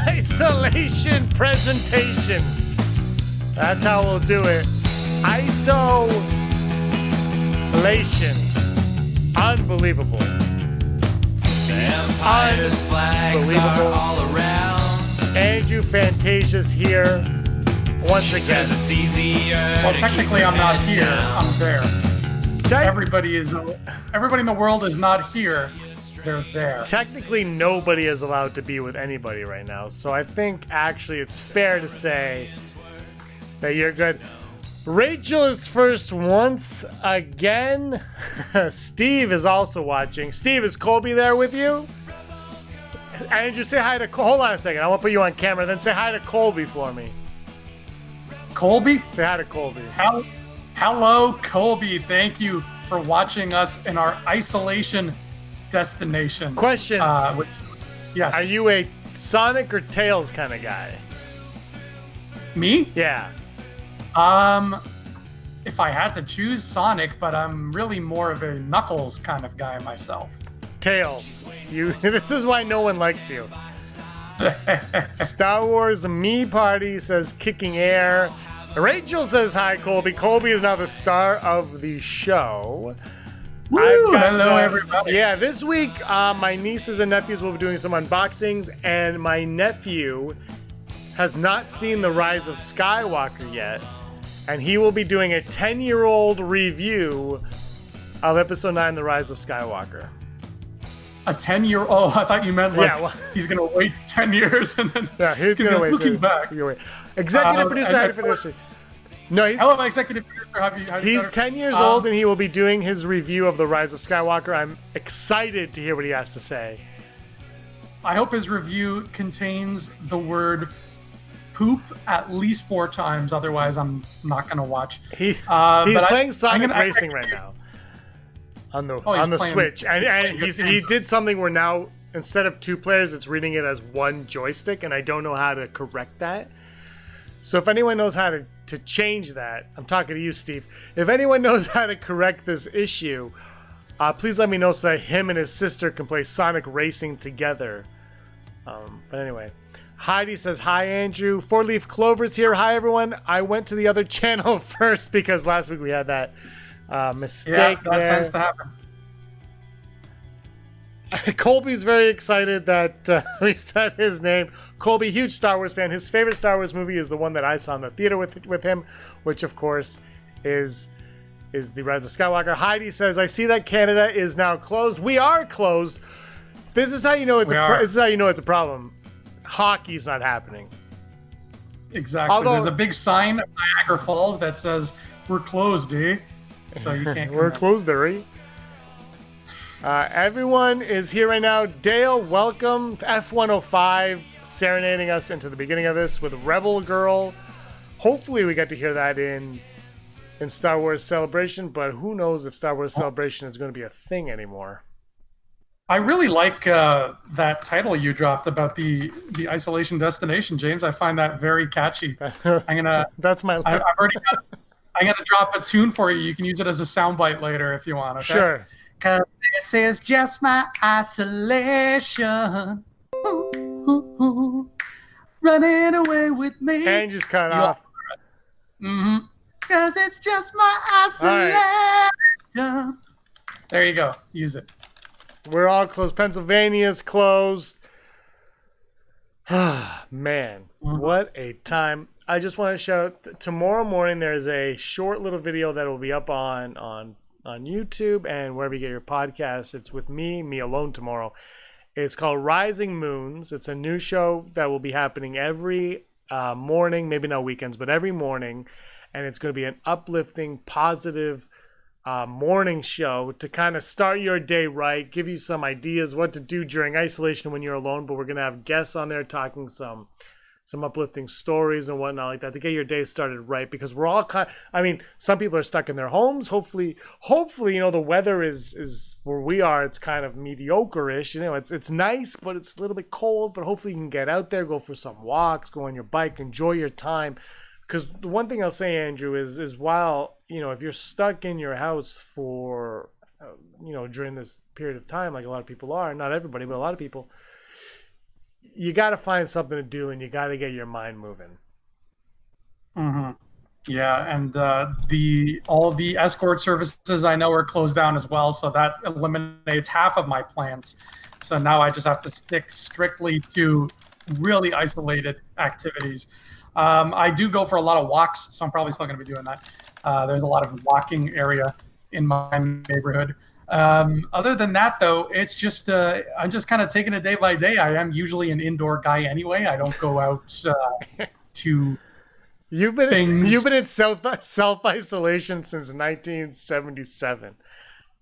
Isolation presentation. That's how we'll do it. Isolation. Unbelievable. Empire's flags are all around. Andrew Fantasia's here once She again. says it's easier. Well, technically, I'm not here. Down. I'm there. Everybody in the world is not here. They're there. Technically, nobody is allowed to be with anybody right now. So I think actually it's fair to say that you're good. Rachel is first once again. Steve is also watching. Steve, is Colby there with you? Andrew, say hi to Colby. Hold on a second. I want to put you on camera. Then say hi to Colby for me. Colby? Say hi to Colby. Hello, Colby. Thank you for watching us in our isolation destination. Question. Yes. Are you a Sonic or Tails kind of guy? Me? Yeah. If I had to choose, Sonic, but I'm really more of a Knuckles kind of guy myself. Tails. This is why no one likes you. Star Wars Me Party says kicking air. Rachel says hi, Colby. Colby is now the star of the show. Woo, hello, everybody. Yeah, this week my nieces and nephews will be doing some unboxings, and my nephew has not seen The Rise of Skywalker yet, and he will be doing a 10-year-old review of Episode 9, The Rise of Skywalker. A 10-year? Oh, I thought you meant like he's gonna wait 10 years and then he's gonna wait. Looking back. Executive producer, how to finish it. No, hello, my executive producer. He's 10 years old, and he will be doing his review of The Rise of Skywalker. I'm excited to hear what he has to say. I hope his review contains the word poop at least 4 times. Otherwise, I'm not going to watch. He's playing Sonic Racing right now on the Switch, and he did something where now instead of 2 players, it's reading it as 1 joystick, and I don't know how to correct that. So if anyone knows how to change that, I'm talking to you, Steve. If anyone knows how to correct this issue, please let me know so that him and his sister can play Sonic Racing together. But anyway, Heidi says, hi, Andrew. 4-Leaf Clover's here. Hi, everyone. I went to the other channel first because last week we had that mistake. Yeah, that tends to happen. Colby's very excited that we said his name. Colby, huge Star Wars fan. His favorite Star Wars movie is the one that I saw in the theater with him, which of course is The Rise of Skywalker. Heidi says, I see that Canada is now closed. We are closed. This is how you know it's a problem. Hockey's not happening. Exactly. There's a big sign at Niagara Falls that says, we're closed, eh? So you can't We're closed there, eh? Everyone is here right now. Dale, welcome. F105 serenading us into the beginning of this with Rebel Girl. Hopefully we get to hear that in Star Wars Celebration, but who knows if Star Wars Celebration is going to be a thing anymore. I really like that title you dropped about the isolation destination, James. I find that very catchy. I'm gonna drop a tune for you. You can use it as a soundbite later if you want. Okay? Sure. 'Cause this is just my isolation. Ooh, ooh, ooh. Running away with me. And just cut off. Mm-hmm. 'Cause it's just my isolation. Right. There you go. Use it. We're all closed. Pennsylvania's closed. Man, what a time. I just want to shout out, tomorrow morning there's a short little video that will be up on YouTube and wherever you get your podcasts. It's with me alone tomorrow. It's called Rising Moons. It's a new show that will be happening every morning, maybe not weekends, but every morning. And it's going to be an uplifting, positive morning show to kind of start your day right, give you some ideas what to do during isolation when you're alone. But we're going to have guests on there talking some uplifting stories and whatnot like that to get your day started right, because we're all some people are stuck in their homes. Hopefully, the weather is where we are, it's kind of mediocre-ish. It's nice, but it's a little bit cold, but hopefully you can get out there, go for some walks, go on your bike, enjoy your time. Because the one thing I'll say, Andrew, is while, if you're stuck in your house for during this period of time, like a lot of people are, not everybody, but a lot of people, you got to find something to do and you got to get your mind moving. Mm-hmm. Yeah, and all of the escort services I know are closed down as well, so that eliminates half of my plans. So now I just have to stick strictly to really isolated activities. I do go for a lot of walks, so I'm probably still going to be doing that. There's a lot of walking area in my neighborhood. Other than that, though, it's just I'm just kind of taking it day by day. I am usually an indoor guy anyway. I don't go out to You've been things. in self isolation since 1977.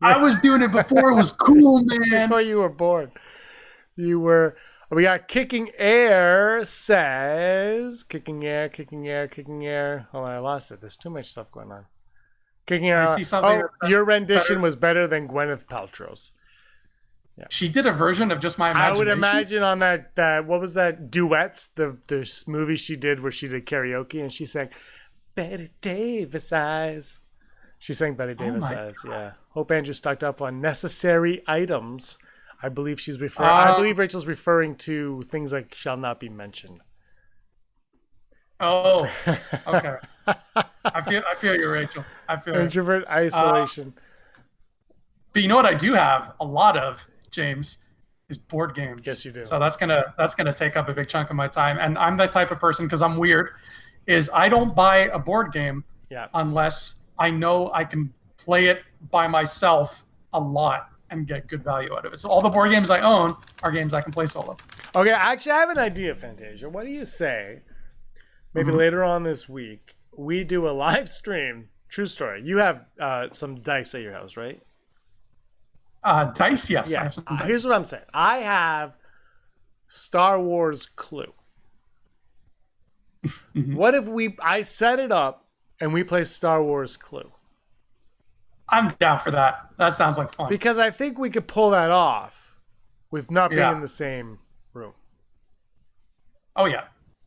I was doing it before it was cool, man. Before you were born. You were. We got Kicking Air says Kicking Air. Oh, I lost it. There's too much stuff going on. Kicking Air. I see something Your rendition better. was better than Gwyneth Paltrow's. Yeah. She did a version of Just My Imagination. I would imagine on that what was that, Duets, the movie she did where she did karaoke and she sang Betty Davis Eyes. She sang Betty Davis Eyes. God. Yeah. Hope Andrew stocked up on necessary items. I believe she's referring. I believe Rachel's referring to things like shall not be mentioned. Oh, okay. I feel you, Rachel. I feel introvert isolation. But you know what I do have a lot of, James, is board games. Yes, you do. So that's gonna take up a big chunk of my time. And I'm the type of person, because I'm weird, is I don't buy a board game unless I know I can play it by myself a lot and get good value out of it. So all the board games I own are games I can play solo. Okay, actually I have an idea, Fantasia. What do you say? Maybe later on this week, we do a live stream. True story. You have some dice at your house, right? Dice, yes. Yeah. I have some dice. Here's what I'm saying. I have Star Wars Clue. What if I set it up and we play Star Wars Clue? I'm down for that. That sounds like fun. Because I think we could pull that off with not being in the same room. Oh, yeah.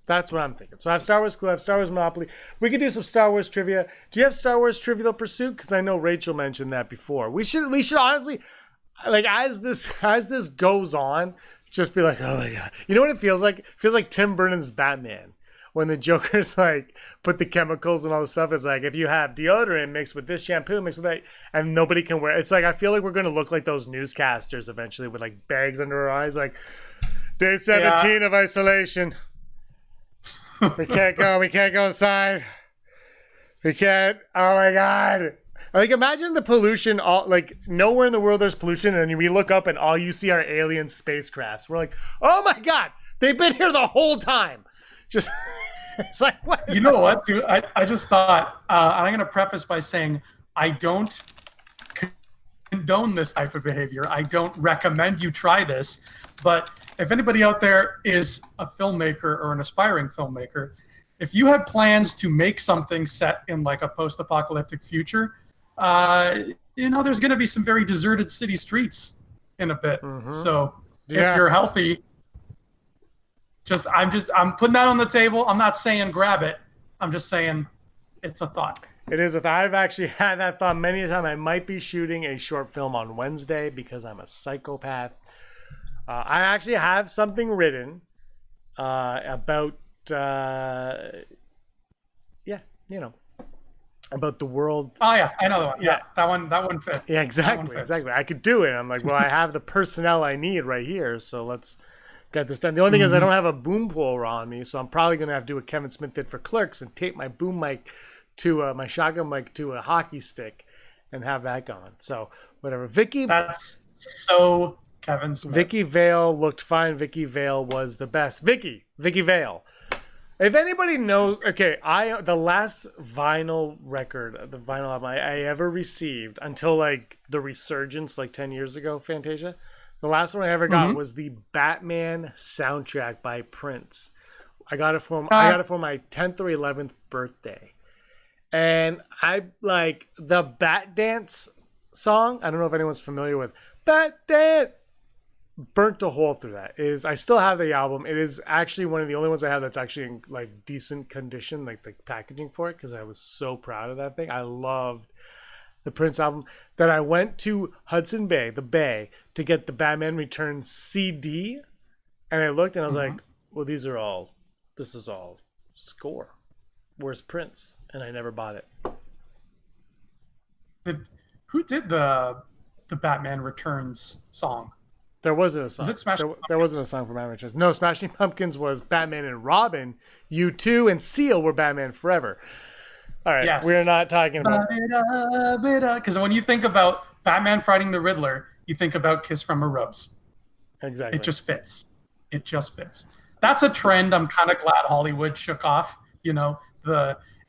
That's what I'm thinking. So I have Star Wars Clue, I have Star Wars Monopoly. We could do some Star Wars trivia. Do you have Star Wars Trivial Pursuit? Because I know Rachel mentioned that before. We should honestly, like, as this goes on, just be like, oh my god. You know what it feels like? It feels like Tim Burton's Batman. When the Joker's like put the chemicals and all the stuff, it's like if you have deodorant mixed with this shampoo mixed with that, and nobody can wear it. It's like I feel like we're gonna look like those newscasters eventually with like bags under our eyes, like day 17 of isolation. We can't go inside. We can't. Oh my god. Like imagine the pollution. All like nowhere in the world there's pollution, and we look up and all you see are alien spacecrafts. We're like, oh my god, they've been here the whole time. Just it's like what? You know what, dude? I just thought, and I'm going to preface by saying I don't condone this type of behavior. I don't recommend you try this. But if anybody out there is a filmmaker or an aspiring filmmaker, if you have plans to make something set in like a post-apocalyptic future, there's going to be some very deserted city streets in a bit. Mm-hmm. So if you're healthy. I'm putting that on the table. I'm not saying grab it. I'm just saying it's a thought. It is a thought. I've actually had that thought many a time. I might be shooting a short film on Wednesday because I'm a psychopath. I actually have something written about, about the world. Oh yeah, I know the one. Yeah, that one fits. Yeah, exactly. I could do it. I'm like, well, I have the personnel I need right here, so let's get this done. The only thing is I don't have a boom pole on me, so I'm probably going to have to do what Kevin Smith did for Clerks and tape my boom mic to my shotgun mic to a hockey stick and have that going. So whatever. That's so Kevin Smith. Vicky Vale looked fine. Vicky Vale was the best. Vicky Vale. If anybody knows, okay, the last vinyl record, the vinyl album I ever received until like the resurgence like 10 years ago, Fantasia. The last one I ever got was the Batman soundtrack by Prince. I got it for my 10th or 11th birthday. And I like the Bat Dance song. I don't know if anyone's familiar with Bat Dance. Burnt a hole through that. I still have the album. It is actually one of the only ones I have that's actually in like decent condition, like the packaging for it, because I was so proud of that thing. I loved the Prince album, that I went to Hudson Bay, the Bay, to get the Batman Returns CD, and I looked and I was like, well, this is all score. Where's Prince? And I never bought it. Who did the Batman Returns song? There wasn't a song. Was it Smashing there wasn't a song for Batman Returns. No, Smashing Pumpkins was Batman and Robin. U2 and Seal were Batman Forever. All right, yes. We're not talking about... Because when you think about Batman fighting the Riddler, you think about Kiss from a Rose. Exactly. It just fits. It just fits. That's a trend I'm kind of glad Hollywood shook off. You know,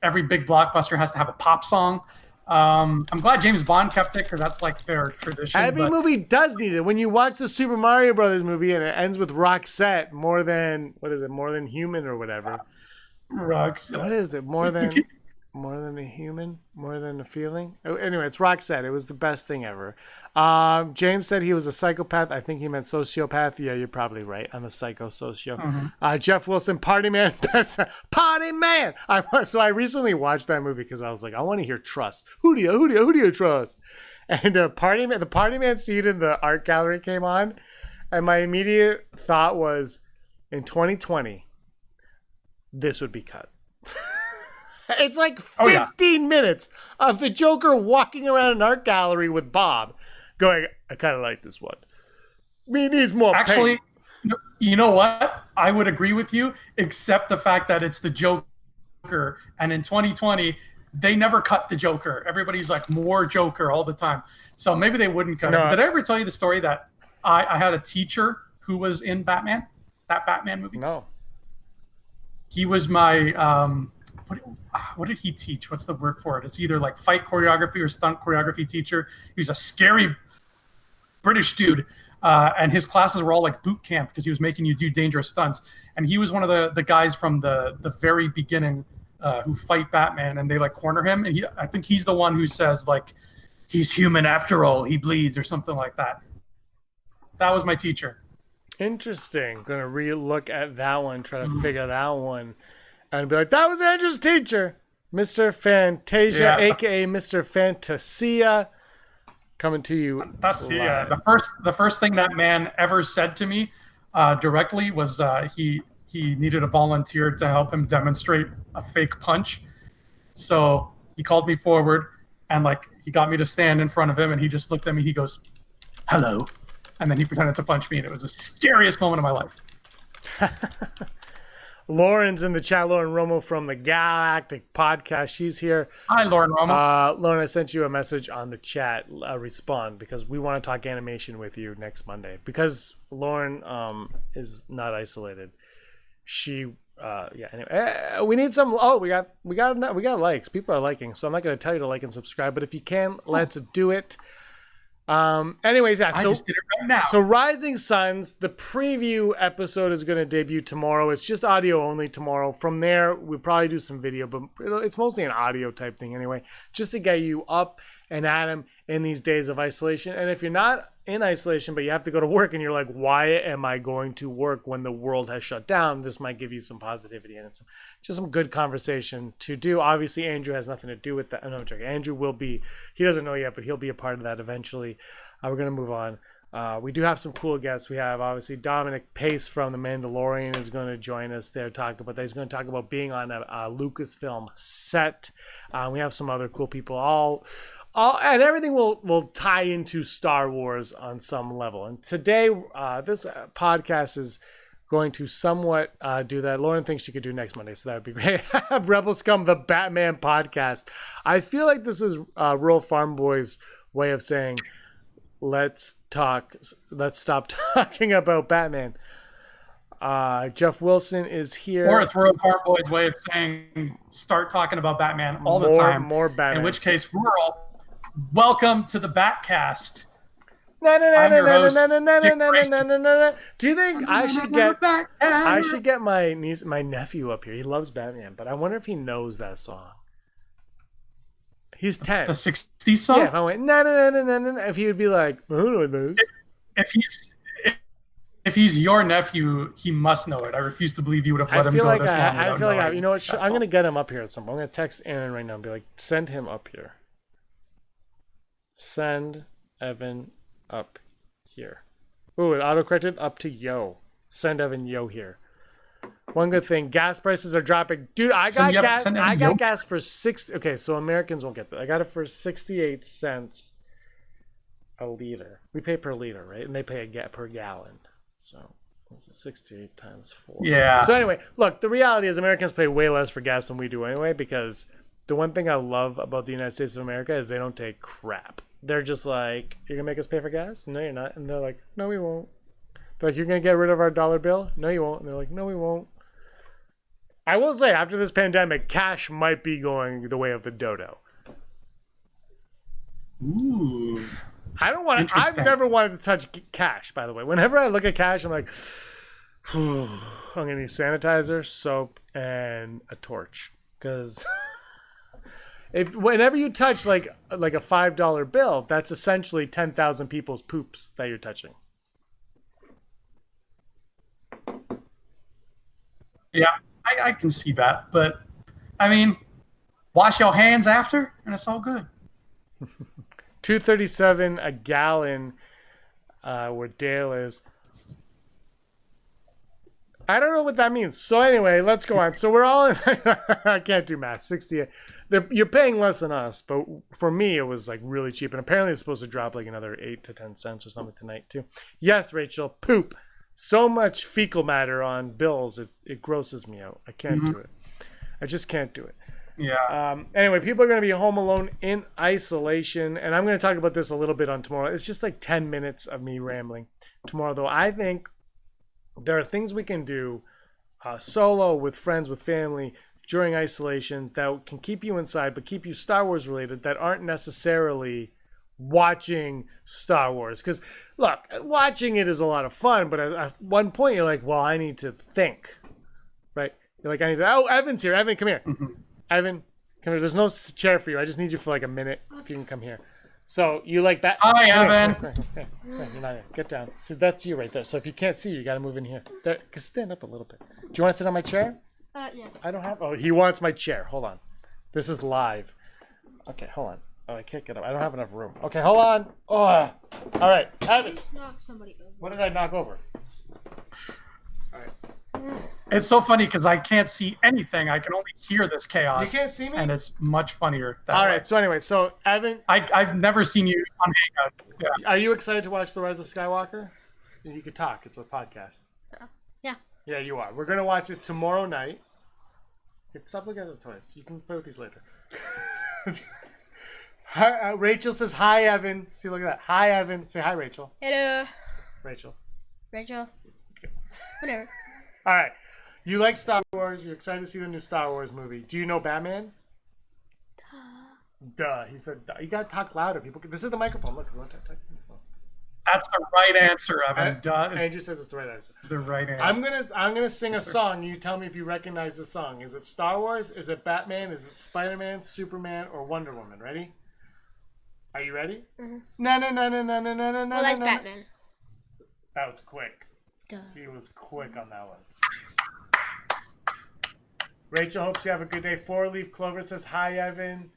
every big blockbuster has to have a pop song. I'm glad James Bond kept it because that's like their tradition. Every movie does need it. When you watch the Super Mario Brothers movie and it ends with Roxette, more than human or whatever. Roxette. What is it? More than a human? More than a feeling? Oh, anyway, it's Roxette. It was the best thing ever. James said he was a psychopath. I think he meant sociopath. Yeah, you're probably right. I'm a psycho-socio. Jeff Wilson, Party Man. Party Man! So I recently watched that movie because I was like, I want to hear Trust. Who do you trust? And the Party Man scene in the art gallery came on. And my immediate thought was, in 2020, this would be cut. It's like 15 minutes of the Joker walking around an art gallery with Bob going, I kind of like this one. Me needs more Actually, paint. You know what? I would agree with you, except the fact that it's the Joker. And in 2020, they never cut the Joker. Everybody's like, more Joker all the time. So maybe they wouldn't cut it. Did I ever tell you the story that I had a teacher who was in Batman? That Batman movie? No. He was my... what did he teach? What's the word for it? It's either like fight choreography or stunt choreography teacher. He was a scary British dude. And his classes were all like boot camp because he was making you do dangerous stunts. And he was one of the guys from the very beginning who fight Batman, and they like corner him. And I think he's the one who says like, he's human after all, he bleeds or something like that. That was my teacher. Interesting. Gonna re-look at that one, try to figure that one. And be like, that was Andrew's teacher, Mr. Fantasia, aka Mr. Fantasia, coming to you. Fantasia. The first thing that man ever said to me directly was he needed a volunteer to help him demonstrate a fake punch. So he called me forward and like he got me to stand in front of him, and he just looked at me. He goes, "Hello," and then he pretended to punch me, and it was the scariest moment of my life. Lauren's in the chat. Lauren Romo from the Galactic Podcast. She's here. Hi, Lauren Romo. Lauren, I sent you a message on the chat. Respond because we want to talk animation with you next Monday. Because Lauren is not isolated. She anyway, we need some. Oh, we got likes. People are liking. So I'm not going to tell you to like and subscribe. But if you can, let's do it. Anyways, yeah. I just did it right now. So Rising Suns, the preview episode is going to debut tomorrow. It's just audio only tomorrow. From there, we'll probably do some video, but it's mostly an audio type thing anyway, just to get you up and at 'em in these days of isolation. And if you're not in isolation, but you have to go to work and you're like, why am I going to work when the world has shut down? This might give you some positivity and some good conversation to do. Obviously, Andrew has nothing to do with that. No, I'm joking. Andrew will be, he doesn't know yet, but he'll be a part of that eventually. We're going to move on. We do have some cool guests. We have obviously Dominic Pace from The Mandalorian is going to join us there. Talk about that. He's going to talk about being on a Lucasfilm set. We have some other cool people. All and everything will tie into Star Wars on some level. And today, this podcast is going to somewhat do that. Lauren thinks she could do next Monday, so that would be great. Rebel Scum, the Batman podcast. I feel like this is Rural Farm Boy's way of saying, let's stop talking about Batman. Jeff Wilson is here. Or it's Rural Farm Boy's way of saying, start talking about Batman all the time. More Batman. In which case, Rural, welcome to the Batcast. No. Do you think I should get my nephew up here? He loves Batman, but I wonder if he knows that song. He's 10. The 60s song? Yeah, if I went, no, if he would be like, I don't know. If he's your nephew, he must know it. I refuse to believe you would have let him go this long. I feel like, you know what? I'm going to get him up here at some point. I'm going to text Aaron right now and be like, send him up here. Send Evan up here. Ooh, it auto-corrected up to yo. Send Evan yo here. One good thing, gas prices are dropping. Dude, I got gas. I got gas for 60. Okay, so Americans won't get that. I got it for 68 cents a liter. We pay per liter, right? And they pay per gallon. So this is 68 times 4. Yeah. So anyway, look, the reality is Americans pay way less for gas than we do anyway, because the one thing I love about the United States of America is they don't take crap. They're just like, you're going to make us pay for gas? No, you're not. And they're like, no, we won't. They're like, you're going to get rid of our dollar bill? No, you won't. And they're like, no, we won't. I will say, after this pandemic, cash might be going the way of the dodo. Ooh. I don't want to. I've never wanted to touch cash, by the way. Whenever I look at cash, I'm like, I'm going to need sanitizer, soap, and a torch. Because whenever you touch like a $5 bill, that's essentially 10,000 people's poops that you're touching. Yeah, I can see that. But, I mean, wash your hands after, and it's all good. $2.37 a gallon where Dale is. I don't know what that means. So anyway, let's go on. So we're all in. I can't do math. 68. You're paying less than us, but for me, it was like really cheap. And apparently it's supposed to drop like another 8 to 10 cents or something tonight too. Yes, Rachel, poop. So much fecal matter on bills, it grosses me out. I can't do it. I just can't do it. Yeah. Anyway, people are going to be home alone in isolation, and I'm going to talk about this a little bit on tomorrow. It's just like 10 minutes of me rambling tomorrow, though. I think there are things we can do solo, with friends, with family, during isolation that can keep you inside, but keep you Star Wars related, that aren't necessarily watching Star Wars. Because, look, watching it is a lot of fun, but at one point you're like, well, I need to think, right? You're like, oh, Evan's here. Evan, come here. Evan, come here. There's no chair for you. I just need you for like a minute. If you can come here. So you like that? Hi, Evan. You're not here. Get down. So that's you right there. So if you can't see, you got to move in here. There, stand up a little bit. Do you want to sit on my chair? Yes. I don't have. Oh, he wants my chair. Hold on. This is live. Okay, hold on. Oh, I can't get up. I don't have enough room. Okay, hold on. Oh, all right. Evan. Knock somebody over. What did I knock over? All right. It's so funny because I can't see anything. I can only hear this chaos. You can't see me? And it's much funnier that All way. right. So anyway, so Evan, I've never seen you on Hangouts. Yeah. are you excited to watch The Rise of Skywalker? You could talk. It's a podcast. Yeah. Yeah, you are. We're gonna watch it tomorrow night. Stop looking at the toys. You can play with these later. Hi, Rachel says hi, Evan. See, look at that. Hi, Evan. Say hi, Rachel. Hello. Rachel. Rachel. Whatever. All right. You like Star Wars. You're excited to see the new Star Wars movie. Do you know Batman? Duh. He said, duh. You gotta talk louder. People. This is the microphone. Look. You want to talk? That's the right answer, Evan. Andrew says it's the right answer. Is the right answer. I'm gonna sing a song. You tell me if you recognize the song. Is it Star Wars? Is it Batman? Is it Spider-Man, Superman, or Wonder Woman? Ready? Are you ready? Mm-hmm. No. Well, that's Batman. That was quick. Duh. He was quick on that one. Rachel hopes you have a good day. 4-Leaf Clover says hi, Evan.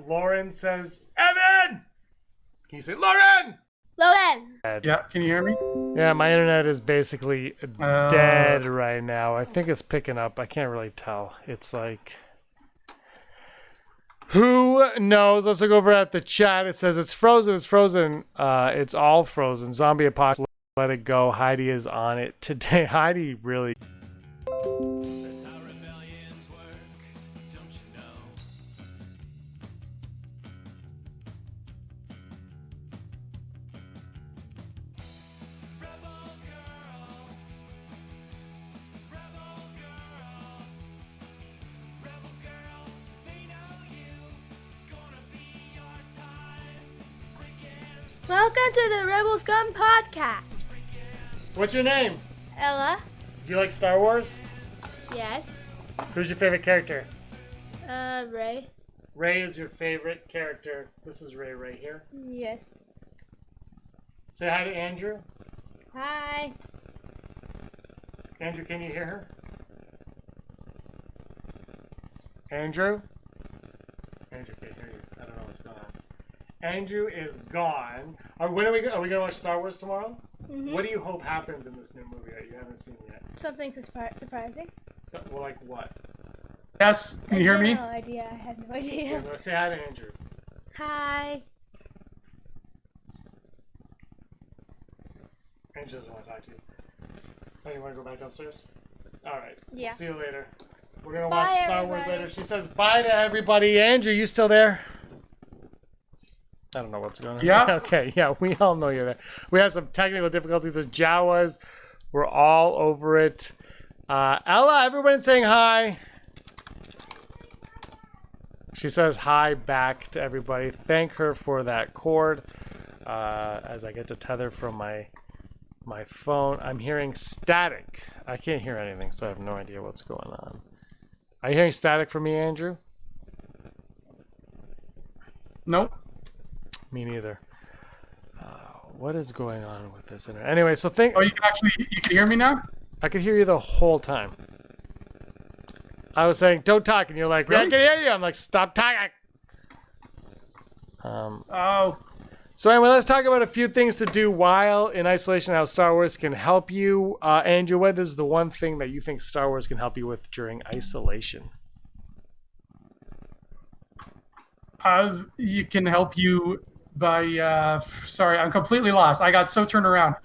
Lauren says, Evan! Can you say, Lauren? Logan. Yeah, can you hear me? Yeah, my internet is basically dead right now. I think it's picking up. I can't really tell. It's like... Who knows? Let's look over at the chat. It says it's frozen. It's frozen. It's all frozen. Zombie apocalypse. Let it go. Heidi is on it today. Heidi really... That's how rebellions work, don't you know? Rebel girl, they know you. It's gonna be your time. Welcome to the Rebel Scum podcast. What's your name? Ella. Do you like Star Wars? Yes. Who's your favorite character? Ray. Ray is your favorite character. This is Ray right here. Yes. Say hi to Andrew. Hi. Andrew, can you hear her? Andrew? Andrew can't hear you. I don't know what's going on. Andrew is gone. When are we gonna watch Star Wars tomorrow? Mm-hmm. What do you hope happens in this new movie that you haven't seen yet? Something surprising. So, well, like what? Yes, can you hear me? No idea. I have no idea. Yeah, say hi to Andrew. Hi. Andrew doesn't want to talk to you. Oh, you want to go back downstairs? All right. Yeah. See you later. We're gonna Bye, watch Star Wars everybody. later. She says bye to everybody. Andrew, you still there? I don't know what's going on. Yeah. Okay. Yeah, we all know you're there. We had some technical difficulties with Jawas. We're all over it. Ella, everyone saying hi. She says hi back to everybody. Thank her for that cord. As I get to tether from my phone, I'm hearing static. I can't hear anything, so I have no idea what's going on. Are you hearing static from me, Andrew? Nope. Me neither. What is going on with this internet? Anyway, so think. Oh, you can hear me now? I could hear you the whole time. I was saying, don't talk, and you're like, Really? I can hear you. I'm like, stop talking. Oh. So anyway, let's talk about a few things to do while in isolation, how Star Wars can help you. Andrew, what is the one thing that you think Star Wars can help you with during isolation? You can help you by sorry, I'm completely lost. I got so turned around.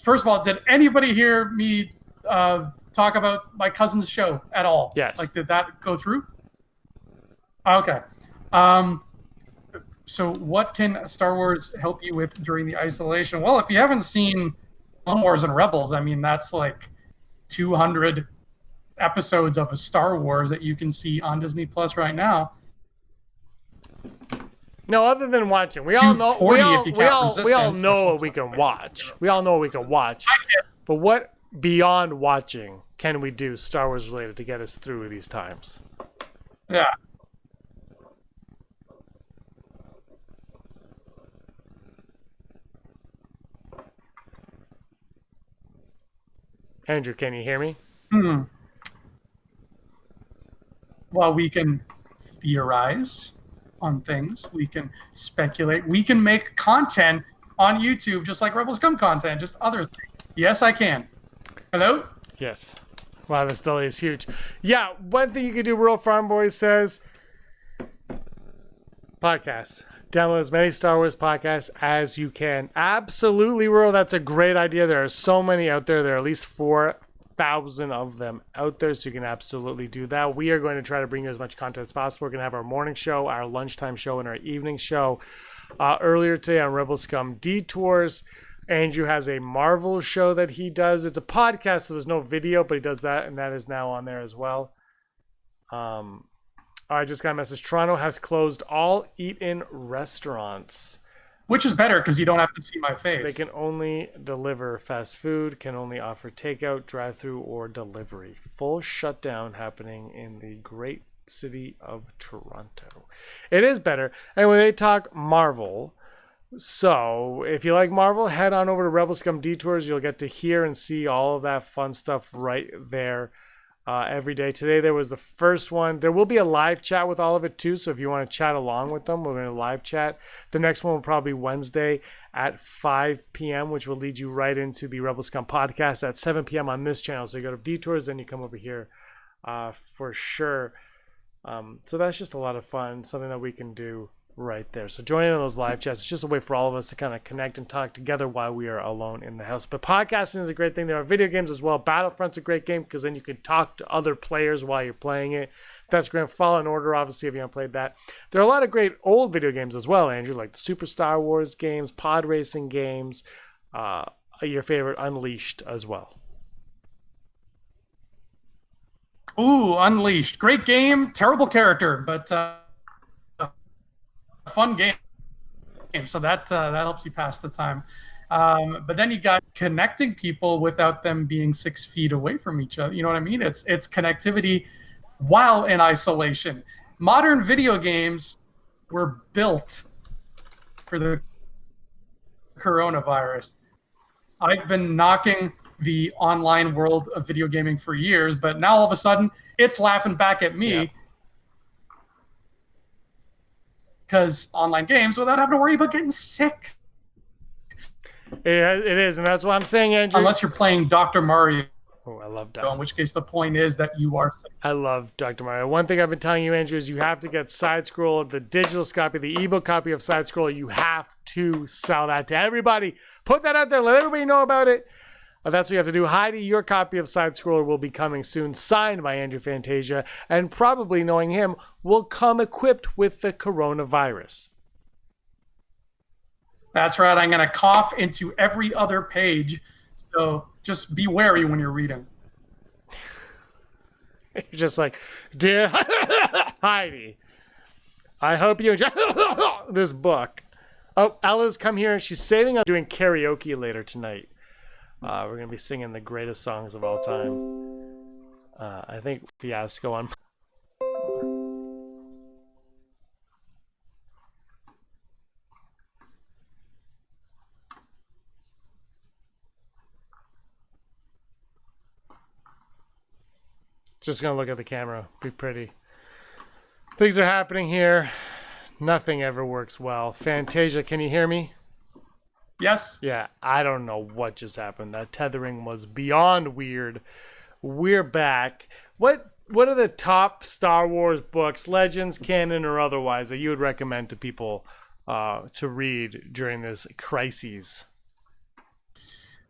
First of all, did anybody hear me talk about my cousin's show at all? Yes. Like, did that go through? Okay. So what can Star Wars help you with during the isolation? Well, if you haven't seen Clone Wars and Rebels, I mean, that's like 200 episodes of a Star Wars that you can see on Disney Plus right now. No, other than watching, we all know 240 if you count we all Resistance, know which what we is can what watch. We all know what we can watch. But what beyond watching can we do Star Wars related to get us through these times? Yeah. Andrew, can you hear me? Well, we can theorize on things. We can speculate. We can make content on YouTube, just like Rebel Scum content, just other things. Yes, I can. Hello? Yes. Wow, this delay is huge. Yeah, one thing you can do, Rural Farm Boy says, podcasts. Download as many Star Wars podcasts as you can. Absolutely, Rural. That's a great idea. There are so many out there. There are at least 4,000 of them out there, so you can absolutely do that. We are going to try to bring you as much content as possible. We're going to have our morning show, our lunchtime show, and our evening show. Earlier today on Rebel Scum Detours, Andrew has a Marvel show that he does. It's a podcast, so there's no video, but he does that, and that is now on there as well. I just got a message. Toronto has closed all eat-in restaurants. Which is better because you don't have to see my face. They can only deliver fast food, can only offer takeout, drive-through, or delivery. Full shutdown happening in the great city of Toronto. It is better. And when they talk Marvel, so if you like Marvel, head on over to Rebel Scum Detours. You'll get to hear and see all of that fun stuff right there. Every day. Today there was the first one. There will be a live chat with all of it too, so if you want to chat along with them, we're going to live chat. The next one will probably be Wednesday at 5 p.m., which will lead you right into the Rebel Scum podcast at 7 p.m. on this channel. So you go to Detours, then you come over here for sure. So that's just a lot of fun, something that we can do right there. So join in on those live chats. It's just a way for all of us to kind of connect and talk together while we are alone in the house. But podcasting is a great thing. There are video games as well. Battlefront's a great game because then you can talk to other players while you're playing it. That's great. Fallen Order, obviously, if you haven't played that. There are a lot of great old video games as well, Andrew, like the Super Star Wars games, pod racing games, your favorite Unleashed as well. Ooh, Unleashed. Great game. Terrible character, but fun game. So that helps you pass the time. But then you got connecting people without them being 6 feet away from each other. You know what I mean? It's connectivity while in isolation. Modern video games were built for the coronavirus. I've been knocking the online world of video gaming for years, but now all of a sudden it's laughing back at me. Yeah. because online games without having to worry about getting sick. It is, and that's what I'm saying, Andrew. Unless you're playing Dr. Mario, Oh, I love in that. which case the point is that you are sick. I love Dr. Mario. One thing I've been telling you, Andrew, is you have to get Side Scroll, the digital copy, the ebook copy of Side Scroll. You have to sell that to everybody. Put that out there. Let everybody know about it. That's what you have to do. Heidi, your copy of Side Scroller will be coming soon, signed by Andrew Fantasia, and probably, knowing him, will come equipped with the coronavirus. That's right. I'm going to cough into every other page. So just be wary when you're reading. You're just like, dear Heidi, I hope you enjoy this book. Oh, Ella's come here. She's saving up doing karaoke later tonight. We're going to be singing the greatest songs of all time. I think Fiasco on. Just going to look at the camera. Be pretty. Things are happening here. Nothing ever works well. Fantasia, can you hear me? Yes? Yeah, I don't know what just happened. That tethering was beyond weird. We're back. What are the top Star Wars books, Legends, canon, or otherwise, that you would recommend to people to read during this crisis?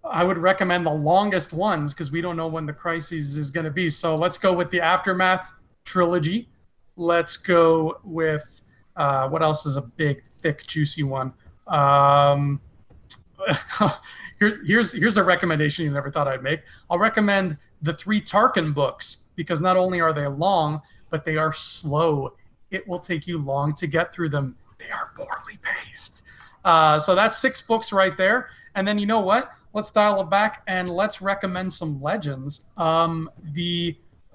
I would recommend the longest ones because we don't know when the crisis is going to be. So let's go with the Aftermath trilogy. Let's go with what else is a big, thick, juicy one? Here's a recommendation you never thought I'd make. I'll recommend the 3 Tarkin books because not only are they long, but they are slow. It will take you long to get through them. They are poorly paced. So that's 6 books right there. And then you know what? Let's dial it back and let's recommend some legends. Oh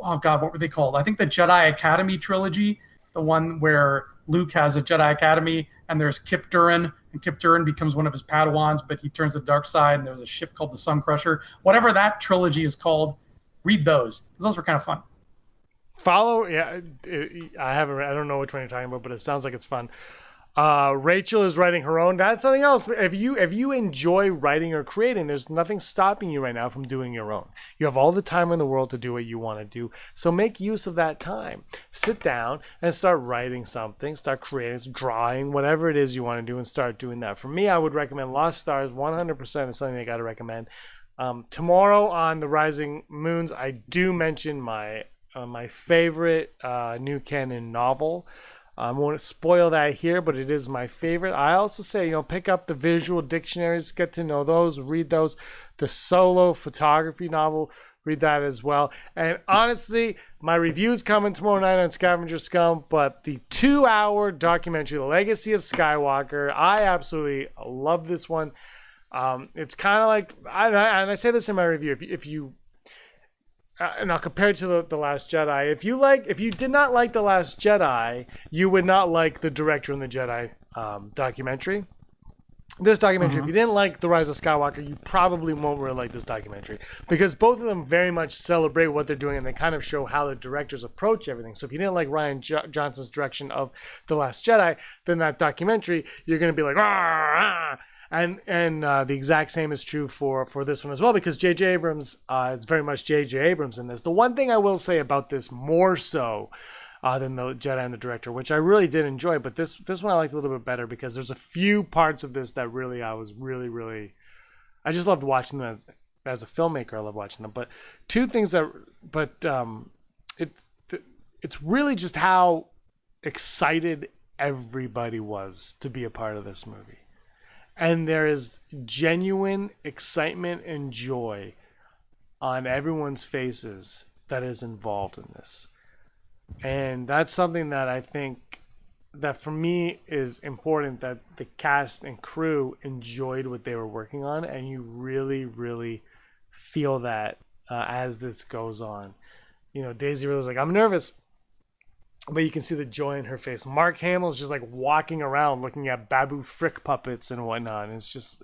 God, what were they called? I think the Jedi Academy trilogy, the one where Luke has a Jedi Academy and there's Kip Durin, and Kip Durin becomes one of his Padawans, but he turns to the dark side, and there's a ship called the Sun Crusher. Whatever that trilogy is called, read those, because those were kind of fun. I don't know which one you're talking about, but it sounds like it's fun. Rachel is writing her own. That's something else. If you enjoy writing or creating, there's nothing stopping you right now from doing your own. You have all the time in the world to do what you want to do. So make use of that time. Sit down and start writing something, start creating, drawing, whatever it is you want to do, and start doing that. For me, I would recommend Lost Stars. 100% is something I got to recommend. Tomorrow on the Rising Moons, I do mention my favorite new canon novel. I won't spoil that here, but it is my favorite. I also say, pick up the visual dictionaries, get to know those, read those. The solo photography novel, read that as well. And honestly, my review's coming tomorrow night on Scavenger Scum, but the 2-hour documentary, The Legacy of Skywalker, I absolutely love this one. It's kind of like, and I say this in my review, if you and I'll compare it to the Last Jedi. If you did not like The Last Jedi, you would not like the Director and the Jedi documentary. This documentary, if you didn't like The Rise of Skywalker, you probably won't really like this documentary because both of them very much celebrate what they're doing and they kind of show how the directors approach everything. So if you didn't like Rian Johnson's direction of The Last Jedi, then that documentary, you're going to be like, ah. And the exact same is true for this one as well, because J.J. Abrams, it's very much J.J. Abrams in this. The one thing I will say about this more so than the Jedi and the Director, which I really did enjoy, but this one I liked a little bit better because there's a few parts of this that really I was really I just loved watching them as a filmmaker. I love watching them, but two things it's really just how excited everybody was to be a part of this movie. And there is genuine excitement and joy on everyone's faces that is involved in this. And that's something that I think that for me is important, that the cast and crew enjoyed what they were working on. And you really, really feel that as this goes on. Daisy Ridley's like, I'm nervous. But you can see the joy in her face. Mark Hamill's just like walking around looking at Babu Frick puppets and whatnot. And it's just,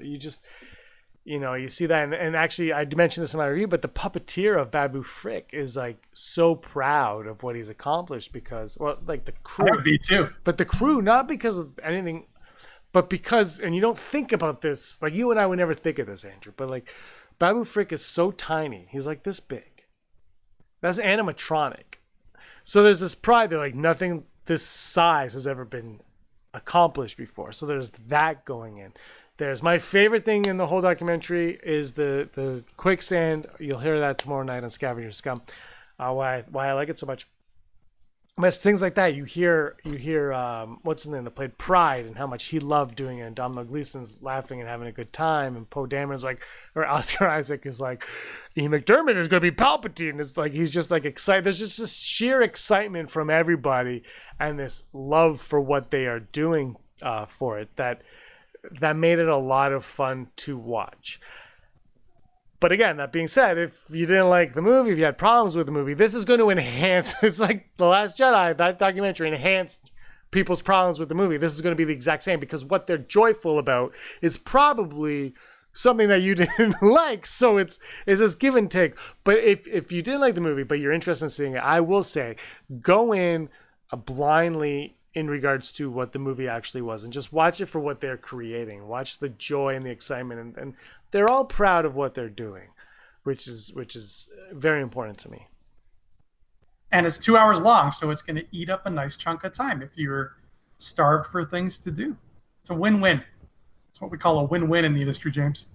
You see that, and actually, I mentioned this in my review, but the puppeteer of Babu Frick is like so proud of what he's accomplished because, well, like the crew, I would be too. but the crew, not because of anything, but because, and you don't think about this, like you and I would never think of this, Andrew, but like Babu Frick is so tiny, he's like this big. That's animatronic. So there's this pride that like nothing this size has ever been accomplished before. So there's that going in. There's my favorite thing in the whole documentary is the quicksand. You'll hear that tomorrow night on Scavenger Scum. Why I like it so much. But it's things like that. You hear what's his name that played Pride and how much he loved doing it. And Domhnall Gleeson's laughing and having a good time. And Poe Dameron's like, or Oscar Isaac is like, Ian McDermott is going to be Palpatine. It's like he's just like excited. There's just this sheer excitement from everybody and this love for what they are doing for it that made it a lot of fun to watch. But again, that being said, if you didn't like the movie, if you had problems with the movie, this is going to enhance. It's like The Last Jedi, that documentary enhanced people's problems with the movie. This is going to be the exact same because what they're joyful about is probably something that you didn't like. So it's this give and take. But if you didn't like the movie, but you're interested in seeing it, I will say go in blindly in regards to what the movie actually was and just watch it for what they're creating. Watch the joy and the excitement, and they're all proud of what they're doing, which is very important to me. And it's 2 hours long, so it's going to eat up a nice chunk of time if you're starved for things to do. It's a win-win. It's what we call a win-win in the industry, James.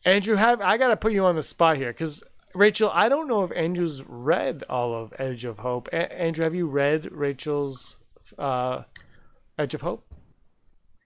Andrew, I got to put you on the spot here because Rachel, I don't know if Andrew's read all of Edge of Hope. Andrew, have you read Rachel's Edge of Hope?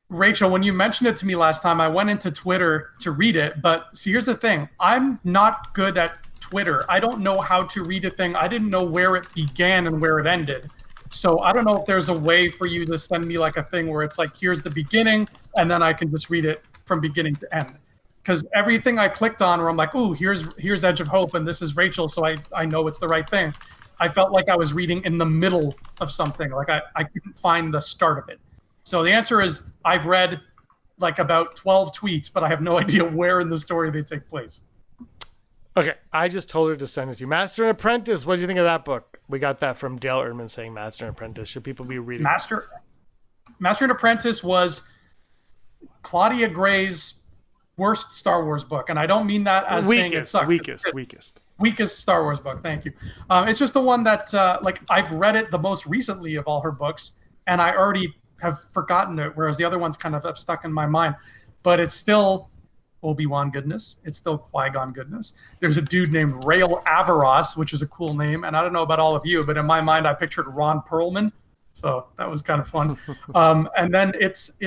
Rachel, when you mentioned it to me last time, I went into Twitter to read it. But see, here's the thing. I'm not good at Twitter. I don't know how to read a thing. I didn't know where it began and where it ended. So I don't know if there's a way for you to send me like a thing where it's like, here's the beginning, and then I can just read it from beginning to end. Because everything I clicked on where I'm like, ooh, here's Edge of Hope, and this is Rachel, so I know it's the right thing. I felt like I was reading in the middle of something. Like I couldn't find the start of it. So the answer is I've read like about 12 tweets, but I have no idea where in the story they take place. Okay, I just told her to send it to you. Master and Apprentice, what do you think of that book? We got that from Dale Erdman saying Master and Apprentice. Should people be reading Master and Apprentice was Claudia Gray's worst Star Wars book, and I don't mean that as saying it sucked. Weakest Star Wars book. Thank you. It's just the one that like I've read it the most recently of all her books, and I already have forgotten it, whereas the other ones kind of have stuck in my mind. But it's still Obi-Wan goodness. It's still Qui-Gon goodness. There's a dude named Rael Averross, which is a cool name, and I don't know about all of you, but in my mind I pictured Ron Perlman. So that was kind of fun. And then it's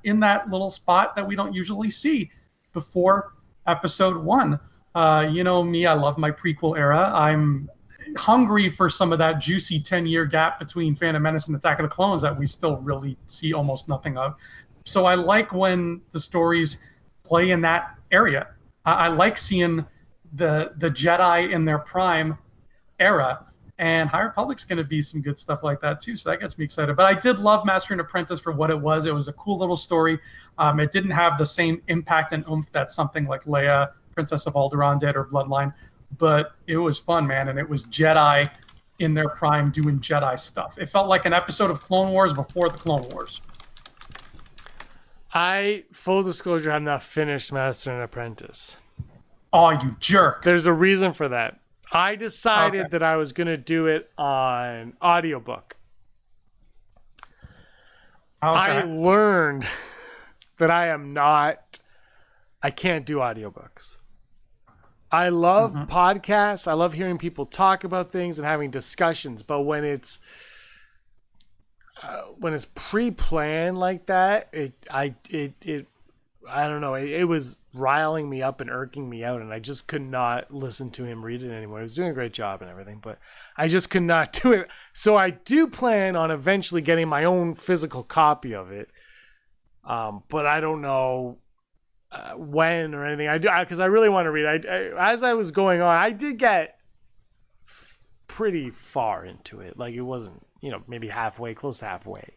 in that little spot that we don't usually see before episode 1. You know me, I love my prequel era. I'm hungry for some of that juicy 10-year gap between Phantom Menace and Attack of the Clones that we still really see almost nothing of. So I like when the stories play in that area. I like seeing the Jedi in their prime era. And High Republic's going to be some good stuff like that too. So that gets me excited. But I did love Master and Apprentice for what it was. It was a cool little story. It didn't have the same impact and oomph that something like Leia, Princess of Alderaan did, or Bloodline. But it was fun, man. And it was Jedi in their prime doing Jedi stuff. It felt like an episode of Clone Wars before the Clone Wars. Full disclosure, have not finished Master and Apprentice. Oh, you jerk. There's a reason for that. I decided that I was going to do it on audiobook. I learned that I can't do audiobooks. I love podcasts. I love hearing people talk about things and having discussions. But when it's pre-planned like that, I don't know. It was riling me up and irking me out, and I just could not listen to him read it anymore. He was doing a great job and everything, but I just could not do it. So I do plan on eventually getting my own physical copy of it, but I don't know when or anything. I do because I really want to read. As I was going on, I did get pretty far into it. Like it wasn't, maybe halfway, close to halfway.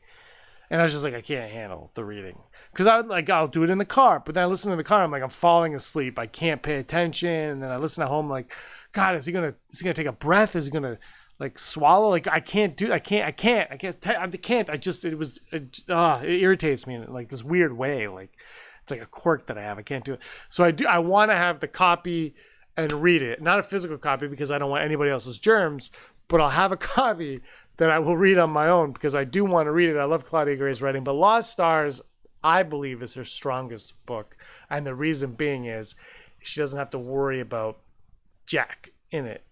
And I was just like, I can't handle the reading. Because I'll do it in the car. But then I listen to the car, I'm like, I'm falling asleep. I can't pay attention. And then I listen at home like, God, is he gonna take a breath? Is he gonna like swallow? Like I can't. It irritates me in like this weird way. Like it's like a quirk that I have. I can't do it. So I want to have the copy and read it. Not a physical copy because I don't want anybody else's germs, but I'll have a copy that I will read on my own because I do want to read it. I love Claudia Gray's writing, but Lost Stars, I believe, is her strongest book. And the reason being is she doesn't have to worry about Jack in it.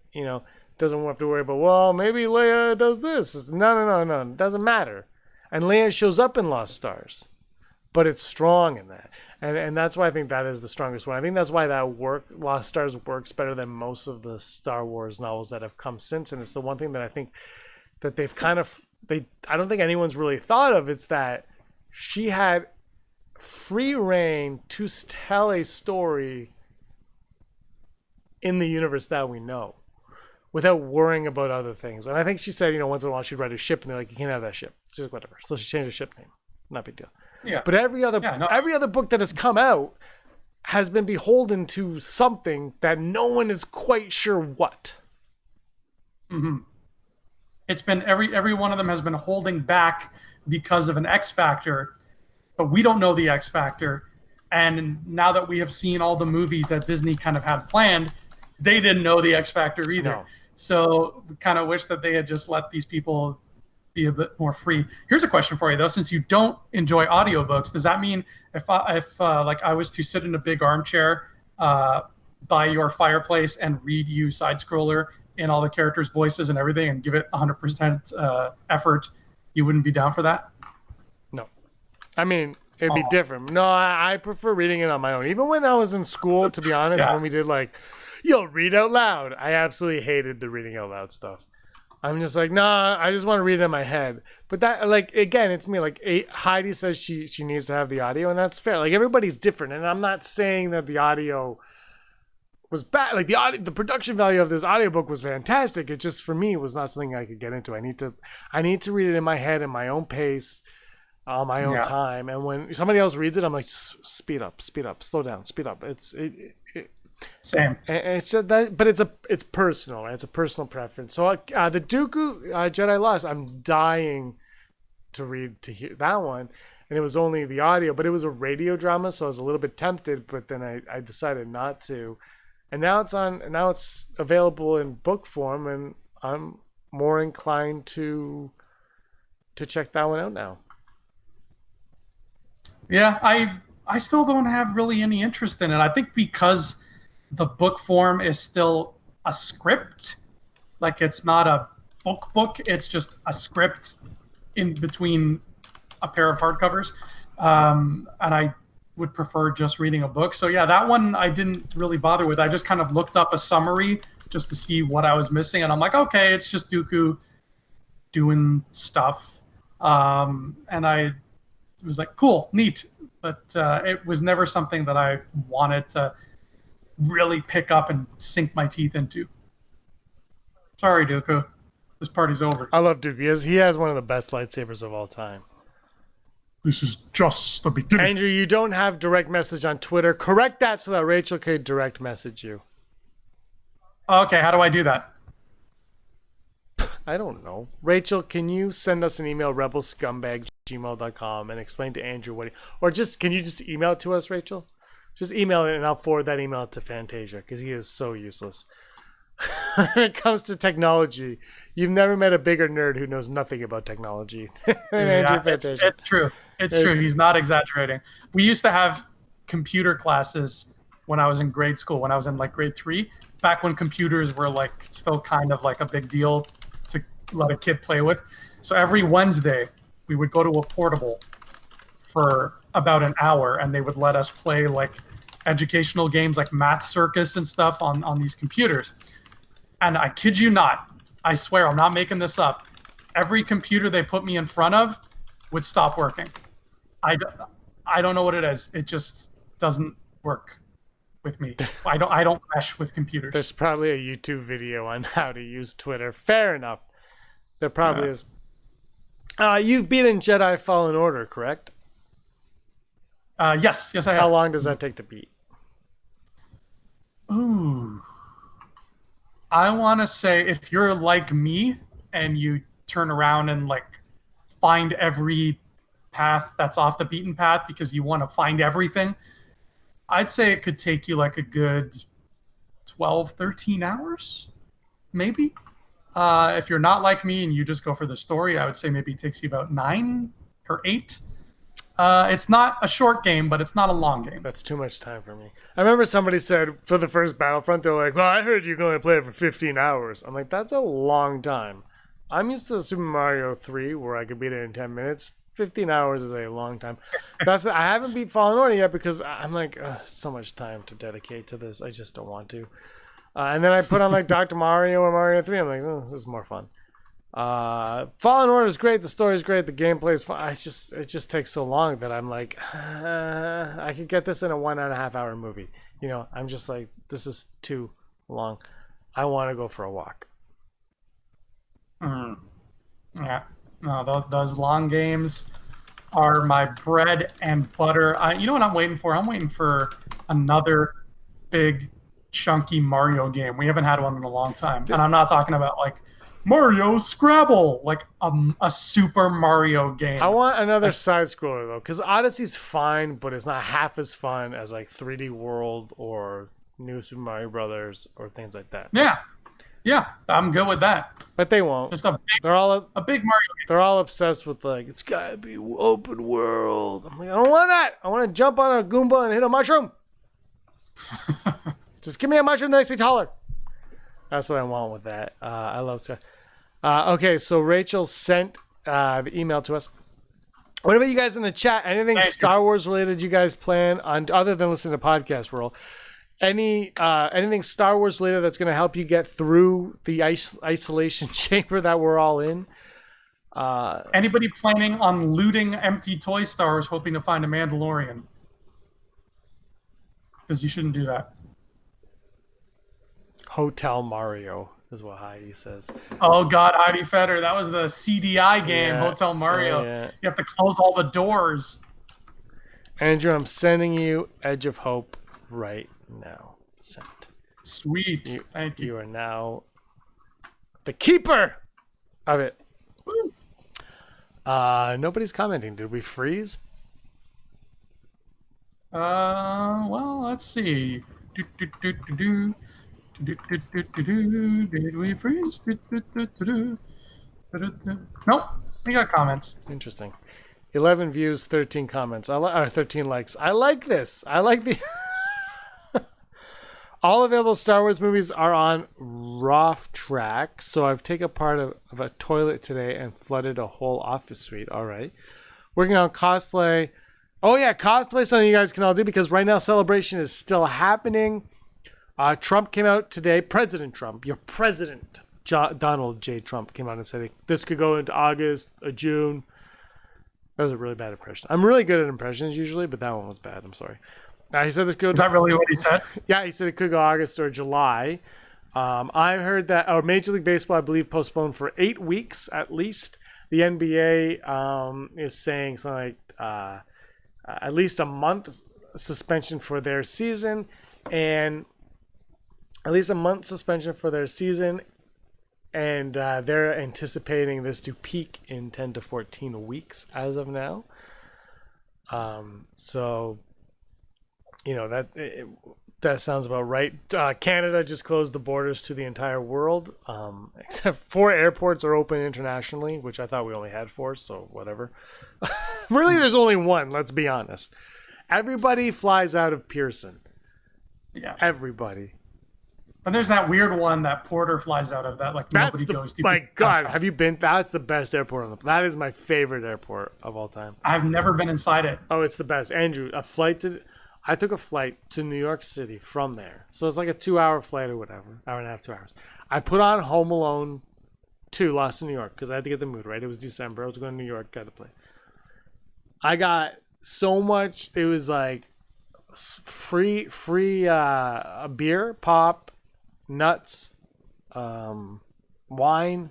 Doesn't have to worry about, well, maybe Leia does this. No. It doesn't matter. And Leia shows up in Lost Stars, but it's strong in that. And that's why I think that is the strongest one. I think that's why Lost Stars works better than most of the Star Wars novels that have come since. And it's the one thing that I think that they've I don't think anyone's really thought of. It's that she had free reign to tell a story in the universe that we know without worrying about other things. And I think she said, once in a while she'd write a ship and they're like, you can't have that ship. It's just whatever. So she changed the ship name. Not a big deal. Yeah. But every other book that has come out has been beholden to something that no one is quite sure what. Mm-hmm. It's been every one of them has been holding back because of an X factor, but we don't know the X factor. And now that we have seen all the movies that Disney kind of had planned, they didn't know the X factor either. No. So we kind of wish that they had just let these people be a bit more free. Here's a question for you though: since you don't enjoy audiobooks, does that mean if I was to sit in a big armchair by your fireplace and read you Side Scroller in all the characters' voices and everything and give it 100% effort, you wouldn't be down for that? No. I mean, it'd be different. No, I prefer reading it on my own. Even when I was in school, to be honest, when we did read out loud, I absolutely hated the reading out loud stuff. I'm just like, nah, I just want to read it in my head. But that, again, it's me. Heidi says she needs to have the audio, and that's fair. Everybody's different, and I'm not saying that the audio was bad. The production value of this audiobook was fantastic. It just, for me, was not something I could get into. I need to read it in my head, in my own pace, on my own time. And when somebody else reads it, I'm like, speed up, slow down, speed up. Same. And it's just that, but it's personal. Right? It's a personal preference. So the Dooku Jedi Lost, I'm dying to hear that one, and it was only the audio, but it was a radio drama, so I was a little bit tempted, but then I decided not to. And now it's available in book form, and I'm more inclined to check that one out now. Yeah, I still don't have really any interest in it. I think because the book form is still a script, it's not a book, it's just a script in between a pair of hardcovers. And I would prefer just reading a book. So yeah, that one I didn't really bother with. I just kind of looked up a summary just to see what I was missing, and I'm like, okay, it's just Dooku doing stuff. And I was like, cool, neat. But it was never something that I wanted to really pick up and sink my teeth into. Sorry, Dooku. This party's over. I love Dooku. He has one of the best lightsabers of all time. This is just the beginning. Andrew, you don't have direct message on Twitter. Correct that so that Rachel could direct message you. Okay, how do I do that? I don't know. Rachel, can you send us an email, rebelscumbags@gmail.com, and explain to Andrew can you just email it to us, Rachel? Just email it and I'll forward that email to Fantasia because he is so useless. When it comes to technology, you've never met a bigger nerd who knows nothing about technology than Andrew Fantasia. It's true. It's true. He's not exaggerating. We used to have computer classes when I was in grade school, when I was in grade 3, back when computers were still kind of a big deal to let a kid play with. So every Wednesday we would go to a portable for about an hour, and they would let us play educational games like Math Circus and stuff on these computers. And I kid you not, I swear, I'm not making this up. Every computer they put me in front of would stop working. I don't know what it is. It just doesn't work with me. I don't mesh with computers. There's probably a YouTube video on how to use Twitter. Fair enough. There probably is. You've beaten Jedi Fallen Order, correct? Yes, I How have. long does that take to beat? Ooh. I want to say if you're like me and you turn around and like find every path that's off the beaten path because you want to find everything, I'd say it could take you like a good 12, 13 hours, maybe. If you're not like me and you just go for the story, I would say maybe it takes you about 9 or 8. It's not a short game, but it's not a long game. That's too much time for me. I remember somebody said for the first Battlefront, they're like, well, I heard you're going to play it for 15 hours. I'm like, that's a long time. I'm used to Super Mario 3 where I could beat it in 10 minutes. 15 hours is a long time. I haven't beat Fallen Order yet because I'm like, so much time to dedicate to this. I just don't want to. And then I put on like Dr. Mario or Mario 3. I'm like, oh, this is more fun. Fallen Order is great. The story is great. The gameplay is fun. It just takes so long that I'm like, I could get this in a 1.5 hour movie. You know, I'm just like, this is too long. I want to go for a walk. Yeah. No, those long games are my bread and butter. You know what I'm waiting for? I'm waiting for another big, chunky Mario game. We haven't had one in a long time. And I'm not talking about like Mario Scrabble, like a Super Mario game. I want another side scroller though, because Odyssey's fine, but it's not half as fun as like 3D World or New Super Mario Brothers or things like that. Yeah, I'm good with that. But they won't. Just They're all a big Mario game. they're all obsessed with like it's gotta be open world. I'm like, I don't want that. I want to jump on a Goomba and hit a mushroom. Just give me a mushroom that makes me taller. That's what I want with that. I love stuff. Okay, so Rachel sent the email to us. What about you guys in the chat? Anything Star Wars related you guys plan on other than listening to Podcast World? Anything Star Wars related that's going to help you get through the isolation chamber that we're all in? Anybody planning on looting empty toy stores hoping to find a Mandalorian? Because you shouldn't do that. Hotel Mario is what Heidi says. Oh God, Heidi Feder, that was the CDI game, Yeah, Hotel Mario. yeah. You have to close all the doors. Andrew, I'm sending you Edge of Hope right now. Sent. Sweet. Thank you. You are now the keeper of it. Woo. Nobody's commenting. Did we freeze? Well, let's see. Did we freeze? Nope. We got comments. Interesting. 11 views, 13 comments. 13 likes. I like this. I like the. All available Star Wars movies are on Rough Track. So I've taken part of a toilet today and flooded a whole office suite. All right. Working on cosplay. Oh yeah, cosplay something you guys can all do because right now Celebration is still happening. Trump came out today. President Trump, your president, Donald J. Trump came out and said this could go into August, June. That was a really bad impression. I'm really good at impressions usually, but that one was bad. I'm sorry. He said this could. Is that really what he said? Yeah, he said it could go August or July. I heard that Major League Baseball, I believe, postponed for 8 weeks at least. The NBA is saying something like at least a month suspension for their season, and they're anticipating this to peak in 10 to 14 weeks as of now. So, you know, that sounds about right. Canada just closed the borders to the entire world, except 4 airports are open internationally, which I thought we only had 4, so whatever. Really, there's only 1, let's be honest. Everybody flies out of Pearson. Yeah. Everybody. But there's that weird one that Porter flies out of that nobody goes to. My God, have you been? That's the best airport on the. That is my favorite airport of all time. I've never been inside it. Oh, it's the best. Andrew, I took a flight to New York City from there. So it's like a 2-hour flight or whatever. Hour and a half, 2 hours. I put on Home Alone 2, Lost in New York, because I had to get the mood right. It was December. I was going to New York, got to play. I got so much. It was like free beer, pop, nuts, wine,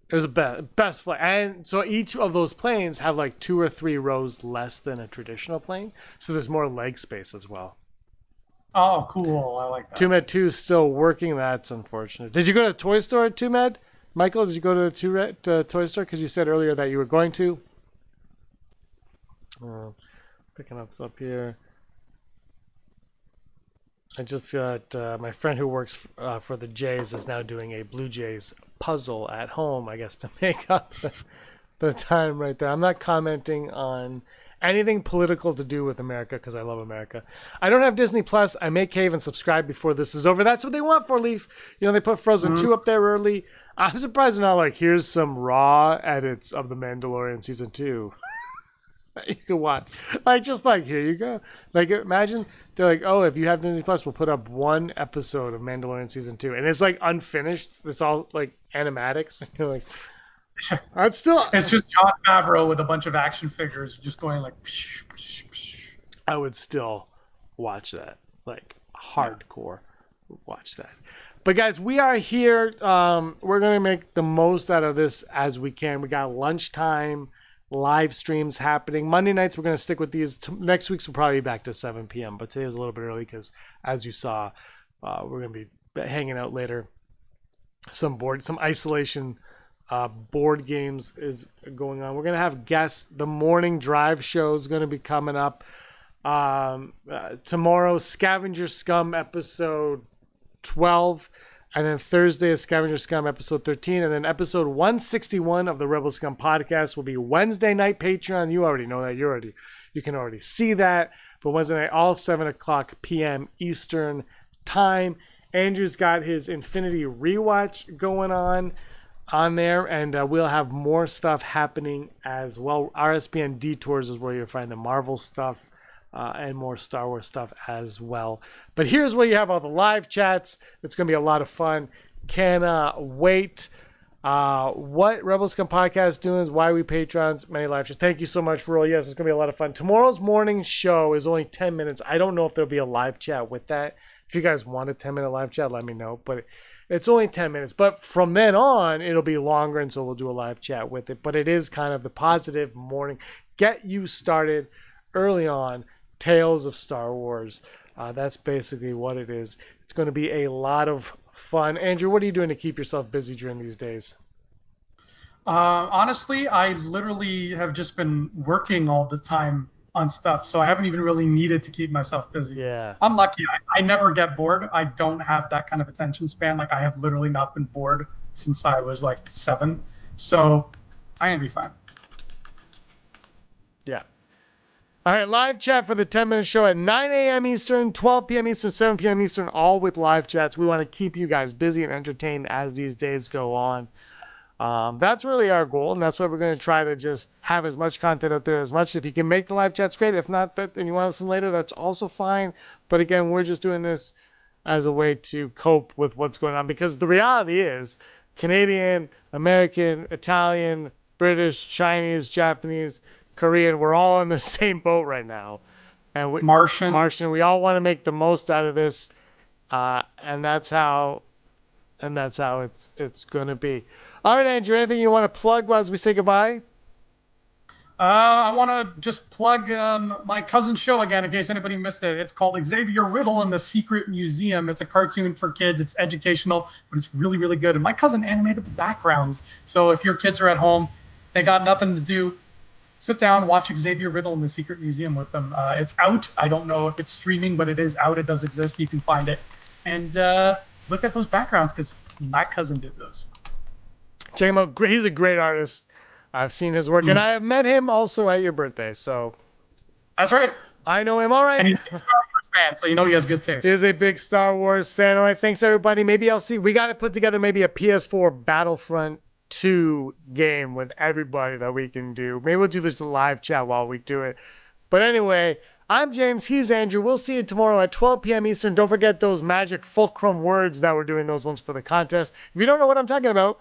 It was the best flight. And so each of those planes have like 2 or 3 rows less than a traditional plane. So there's more leg space as well. Oh, cool. I like that. 2Med 2 is still working. That's unfortunate. Did you go to Toy Store at 2Med? Michael, did you go to the Toy Store? Because you said earlier that you were going to. Picking up here. I just got my friend who works for the Jays is now doing a Blue Jays puzzle at home, I guess, to make up the time right there. I'm not commenting on anything political to do with America because I love America. I don't have Disney Plus. I may cave and subscribe before this is over. That's what they want for Leaf. You know, they put Frozen 2 up there early. I'm surprised they're not like, here's some raw edits of The Mandalorian Season 2. You can watch. Like, just like, here you go. Like, imagine they're like, oh, if you have Disney Plus, we'll put up 1 episode of Mandalorian Season 2. And it's like unfinished. It's all like animatics. You're like, it's just John Favreau with a bunch of action figures just going like. Psh, psh, psh. I would still watch that. Like, hardcore watch that. But guys, we are here. We're going to make the most out of this as we can. We got lunchtime live streams happening. Monday nights, we're going to stick with these. Next week's will probably be back to 7 p.m. But today was a little bit early because, as you saw, we're going to be hanging out later. Some isolation board games is going on. We're going to have guests. The morning drive show is going to be coming up. Tomorrow, Scavenger Scum episode 12. And then Thursday is Scavenger Scum episode 13. And then episode 161 of the Rebel Scum podcast will be Wednesday night Patreon. You already know that. You can already see that. But Wednesday night, all 7 o'clock p.m. Eastern time. Andrew's got his Infinity rewatch going on there. And we'll have more stuff happening as well. RSPN Detours is where you'll find the Marvel stuff. And more Star Wars stuff as well. But here's where you have all the live chats. It's going to be a lot of fun. Cannot wait. What Rebel Scum Podcast is doing is why we patrons, many live chats. Thank you so much, Roy. Yes, it's going to be a lot of fun. Tomorrow's morning show is only 10 minutes. I don't know if there'll be a live chat with that. If you guys want a 10-minute live chat, let me know. But it's only 10 minutes. But from then on, it'll be longer, and so we'll do a live chat with it. But it is kind of the positive morning. Get you started early on. Tales of Star Wars. That's basically what it is. It's going to be a lot of fun. Andrew, what are you doing to keep yourself busy during these days? Honestly, I literally have just been working all the time on stuff, so I haven't even really needed to keep myself busy. Yeah. I'm lucky. I never get bored. I don't have that kind of attention span. Like, I have literally not been bored since I was like 7. So I'm going to be fine. Yeah. All right, live chat for the 10-minute show at 9 a.m. Eastern, 12 p.m. Eastern, 7 p.m. Eastern, all with live chats. We want to keep you guys busy and entertained as these days go on. That's really our goal, and that's why we're going to try to just have as much content out there as much. If you can make the live chats, great. If not, and you want to listen later, that's also fine. But again, we're just doing this as a way to cope with what's going on, because the reality is Canadian, American, Italian, British, Chinese, Japanese, Korean, we're all in the same boat right now. And Martian, we all want to make the most out of this. And that's how it's going to be. All right, Andrew, anything you want to plug as we say goodbye? I want to just plug my cousin's show again in case anybody missed it. It's called Xavier Riddle and the Secret Museum. It's a cartoon for kids. It's educational, but it's really, really good. And my cousin animated the backgrounds. So if your kids are at home, they got nothing to do, sit down, watch Xavier Riddle in the Secret Museum with them. It's out. I don't know if it's streaming, but it is out. It does exist. You can find it. And look at those backgrounds, because my cousin did those. Check him out. He's a great artist. I've seen his work, and I have met him also at your birthday. So that's right. I know him. All right. And he's a Star Wars fan, so you know he has good taste. He is a big Star Wars fan. All right. Thanks, everybody. Maybe I'll see. We got to put together maybe a PS4 Battlefront 2 game with everybody that we can do. Maybe we'll do this live chat while we do it. But anyway, I'm James. He's Andrew. We'll see you tomorrow at 12 p.m. Eastern. Don't forget those magic fulcrum words that we're doing those ones for the contest. If you don't know what I'm talking about,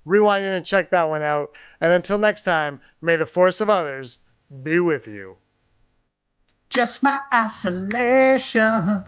rewind and check that one out. And until next time, may the force of others be with you. Just my isolation.